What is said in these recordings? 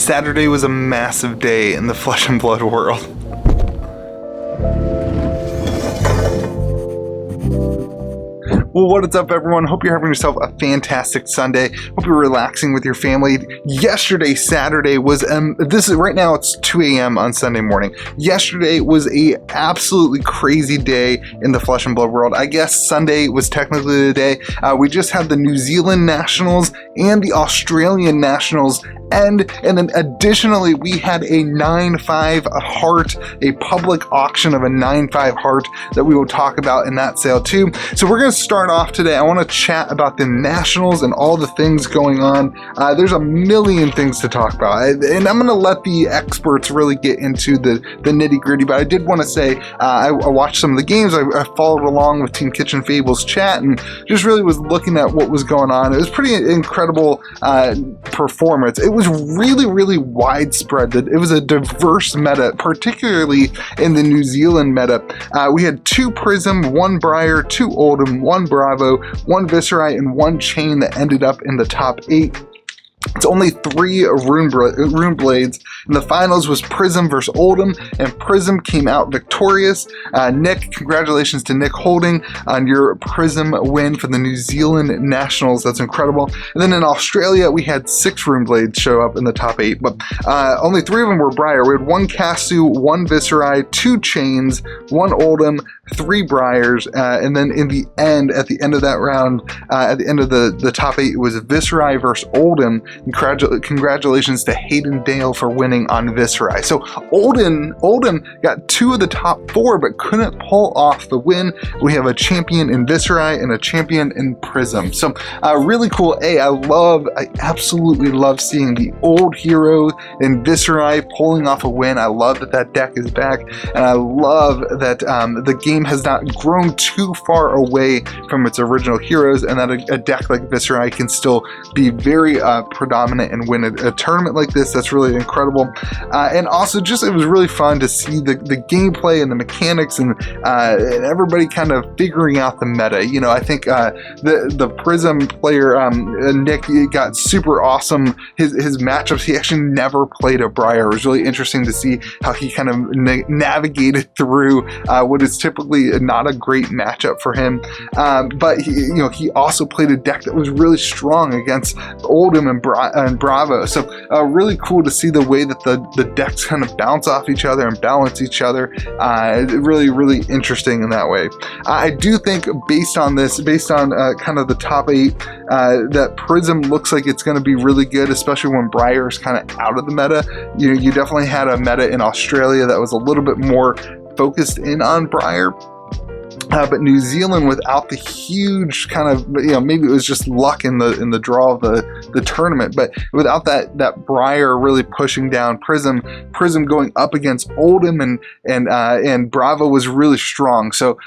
Saturday was a massive day in the Flesh and Blood world. Well, what is up, everyone? Hope you're having yourself a fantastic Sunday. Hope you're relaxing with your family. Yesterday, Saturday, was right now it's 2 a.m. on Sunday morning. Yesterday was a absolutely crazy day in the Flesh and Blood world. I guess Sunday was technically the day. We just had the New Zealand Nationals and the Australian Nationals and then additionally we had a 9.5 heart, a public auction of a 9.5 heart that we will talk about in that sale too. So we're going to start off today. I want to chat about the Nationals and all the things going on. There's a million things to talk about, and I'm going to let the experts really get into the nitty gritty, but I did want to say I watched some of the games. I followed along with Team Kitchen Fable's chat and just really was looking at what was going on. It was pretty incredible performance. It was really widespread. It was a diverse meta, particularly in the New Zealand meta. We had 2 Prism, 1 Briar, 2 Oldham, 1 Bravo, 1 Viserai, and 1 Chain that ended up in the top 8. It's only 3 Rune Blades. In the finals was Prism versus Oldham, and Prism came out victorious. Nick, congratulations to Nick Holding on your Prism win for the New Zealand Nationals. That's incredible. And then in Australia, we had 6 Rune Blades show up in the top 8, but only 3 of them were Briar. We had 1 Casu, 1 Viserai, 2 Chains, 1 Oldham, 3 Briars, and then in the end, at the end of that round, at the end of the top 8, it was Viserai versus Oldham. Congratulations to Hayden Dale for winning on Viserai. So Oldham got 2 of the top 4, but couldn't pull off the win. We have a champion in Viserai and a champion in Prism. So really cool. I absolutely love seeing the old hero in Viserai pulling off a win. I love that deck is back, and I love that the game has not grown too far away from its original heroes, and that a deck like Viserai can still be very predominant and win a tournament like this. That's really incredible. And also just it was really fun to see the gameplay and the mechanics and everybody kind of figuring out the meta. You know, I think the Prism player Nick got super awesome. His matchups, he actually never played a Briar. It was really interesting to see how he kind of navigated through what is typically not a great matchup for him. But he also played a deck that was really strong against Oldham and Bravo. So really cool to see the way that the decks kind of bounce off each other and balance each other. Really interesting in that way. I do think based on kind of the top 8, that Prism looks like it's going to be really good, especially when Briar is kind of out of the meta. You definitely had a meta in Australia that was a little bit more focused in on Briar. But New Zealand, without the huge kind of, maybe it was just luck in the draw of the tournament, but without that Briar really pushing down Prism going up against Oldham and Bravo was really strong. So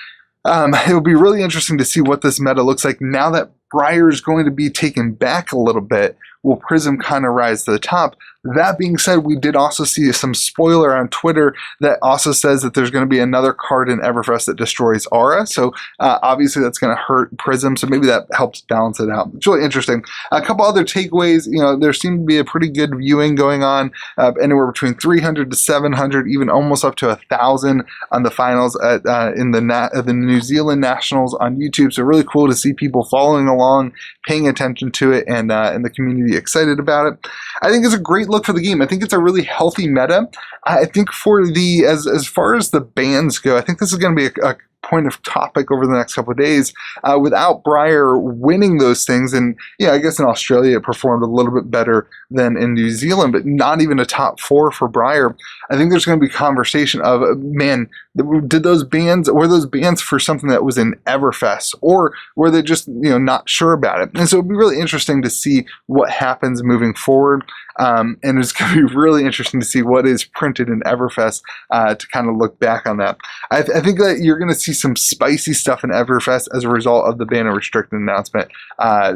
it will be really interesting to see what this meta looks like now that Briar is going to be taken back a little bit. Will Prism kind of rise to the top? That being said, we did also see some spoiler on Twitter that also says that there's going to be another card in Everfest that destroys Aura. So obviously that's going to hurt Prism. So maybe that helps balance it out. It's really interesting. A couple other takeaways. There seemed to be a pretty good viewing going on, anywhere between 300 to 700, even almost up to 1,000 on the finals in the New Zealand Nationals on YouTube. So really cool to see people following along, paying attention to it, and the community excited about it. I think it's a great look for the game. I think it's a really healthy meta. I think for as far as the bans go, I think this is going to be a point of topic over the next couple of days. Without Briar winning those things, and I guess in Australia it performed a little bit better than in New Zealand, but not even a top 4 for Briar. I think there's going to be conversation of, man, were those bans for something that was in Everfest, or were they just not sure about it? And so it'd be really interesting to see what happens moving forward. And it's going to be really interesting to see what is printed in Everfest to kind of look back on that. I think that you're going to see some spicy stuff in Everfest as a result of the ban and restricted announcement.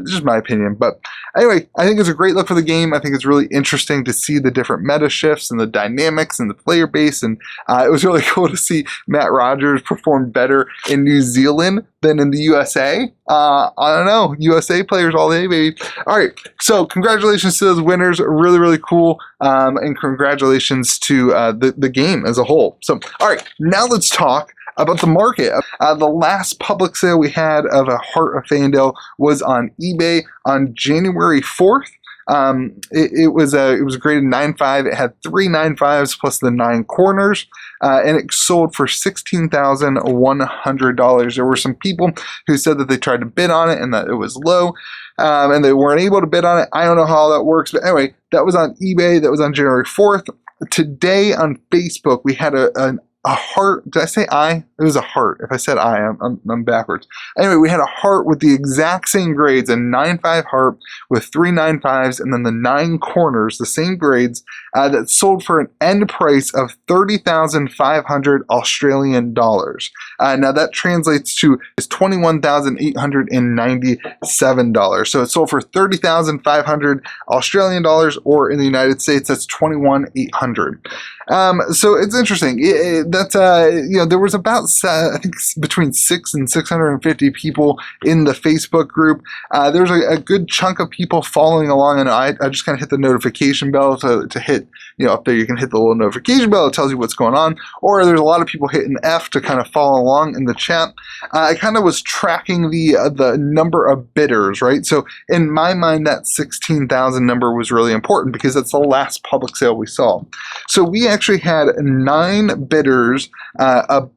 Just my opinion. But anyway, I think it's a great look for the game. I think it's really interesting to see the different meta shifts and the dynamics and the player base. And it was really cool to see Matt Rogers performed better in New Zealand than in the USA. I don't know. USA players all day, baby. All right. So congratulations to those winners. Really, really cool. And congratulations to the game as a whole. So, all right. Now let's talk about the market. The last public sale we had of a Heart of FANDAL was on eBay on January 4th. It was graded 9.5. It had 3 9.5s plus the 9 corners, and it sold for $16,100. There were some people who said that they tried to bid on it and that it was low, and they weren't able to bid on it. I don't know how that works, but anyway, that was on eBay. That was on January 4th. Today on Facebook, we had a heart. Did I say I? It was a heart. If I said I'm backwards. Anyway, we had a heart with the exact same grades, a 9.5 heart with 3 9.5s, and then the 9 corners, the same grades, that sold for an end price of 30,500 Australian dollars. Now that translates to $21,897. So it sold for 30,500 Australian dollars, or in the United States, that's 21,800. So it's interesting. There was about I think between 600 and 650 people in the Facebook group. There's a good chunk of people following along, and I just kind of hit the notification bell to hit, up there you can hit the little notification bell. It tells you what's going on. Or there's a lot of people hitting F to kind of follow along in the chat. I kind of was tracking the number of bidders, right? So in my mind, that 16,000 number was really important because that's the last public sale we saw. So we actually had 9 bidders that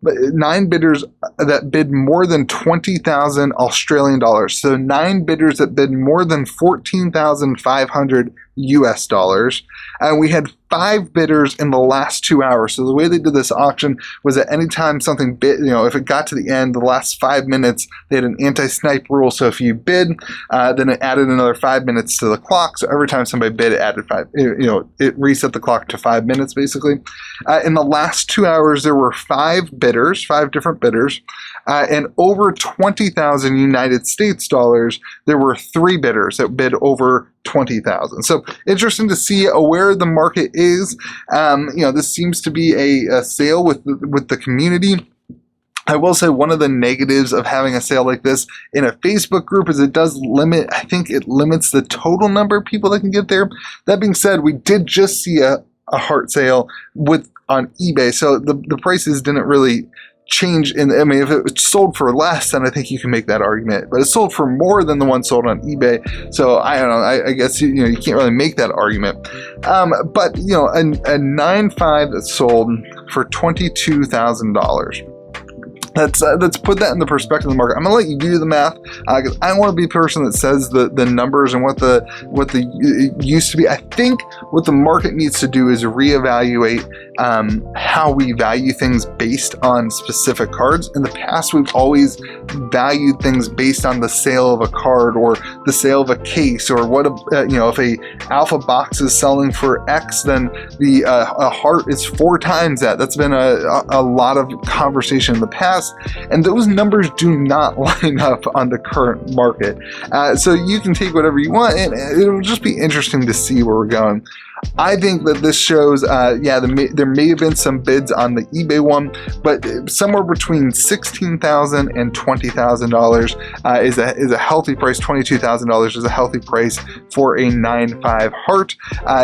bid more than 20,000 Australian dollars. So 9 bidders that bid more than 14,500 US dollars, and we had 5 bidders in the last 2 hours. So the way they did this auction was that anytime something bid, if it got to the end, the last 5 minutes, they had an anti-snipe rule. So if you bid, then it added another 5 minutes to the clock. So every time somebody bid, it added 5. It reset the clock to 5 minutes basically. In the last 2 hours, there were 5 bidders, 5 different bidders, and over 20,000 United States dollars. There were 3 bidders that bid over 20,000. So interesting to see where the market is. This seems to be a sale with the community. I will say one of the negatives of having a sale like this in a Facebook group is it does limit, I think it limits the total number of people that can get there. That being said, we did just see a heart sale on eBay, so the prices didn't really change. If it sold for less, then I think you can make that argument, but it sold for more than the one sold on eBay, so I don't know. I guess you can't really make that argument. But a 9.5 that sold for $22,000. Let's put that in the perspective of the market. I'm gonna let you do the math because I don't want to be a person that says the numbers and what the it used to be. I think what the market needs to do is reevaluate how we value things based on specific cards. In the past, we've always valued things based on the sale of a card or the sale of a case, or what if a alpha box is selling for X, then a heart is 4 times that. That's been a lot of conversation in the past. And those numbers do not line up on the current market. So you can take whatever you want, and it'll just be interesting to see where we're going. I think that this shows, there may have been some bids on the eBay one, but somewhere between $16,000 and $20,000 is a healthy price. $22,000 is a healthy price for a 9.5 heart.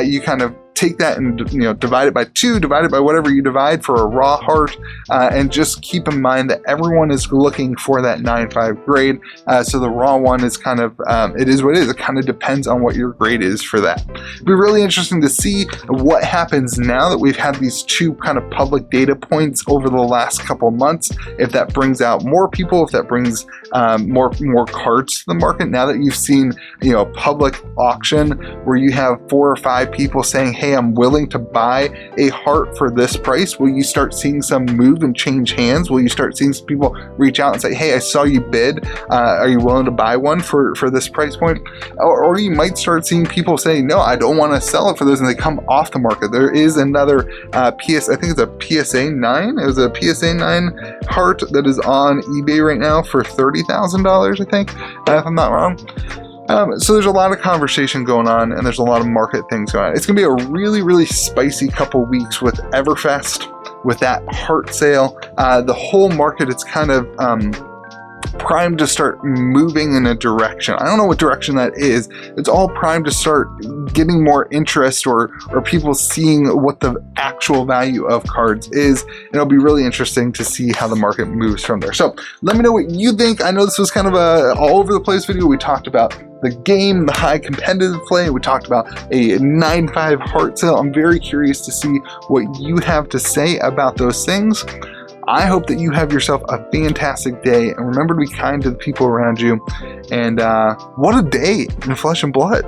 You kind of take that and divide it by 2, divide it by whatever you divide for a raw heart, and just keep in mind that everyone is looking for that 9.5 grade. So the raw one is kind of, it is what it is. It kind of depends on what your grade is for that. It'll be really interesting to see what happens now that we've had these 2 kind of public data points over the last couple months. If that brings out more people, if that brings more cards to the market. Now that you've seen a public auction where you have 4 or 5 people saying, hey, I'm willing to buy a heart for this price, will you start seeing some move and change hands? Will you start seeing some people reach out and say, hey, I saw you bid, are you willing to buy one for this price point? Or you might start seeing people say, no, I don't want to sell it for those, and they come off the market. There is another I think it's a PSA 9. It was a PSA 9 heart that is on eBay right now for $30,000, I think, if I'm not wrong. So there's a lot of conversation going on, and there's a lot of market things going on. It's going to be a really, really spicy couple weeks with Everfest, with that heart sale. The whole market, it's kind of primed to start moving in a direction. I don't know what direction that is. It's all primed to start getting more interest or people seeing what the actual value of cards is. And it'll be really interesting to see how the market moves from there. So let me know what you think. I know this was kind of a all over the place video. We talked about the game, the high competitive play. We talked about a 9.5 heart sale. I'm very curious to see what you have to say about those things. I hope that you have yourself a fantastic day, and remember to be kind to the people around you. And what a day in flesh and blood.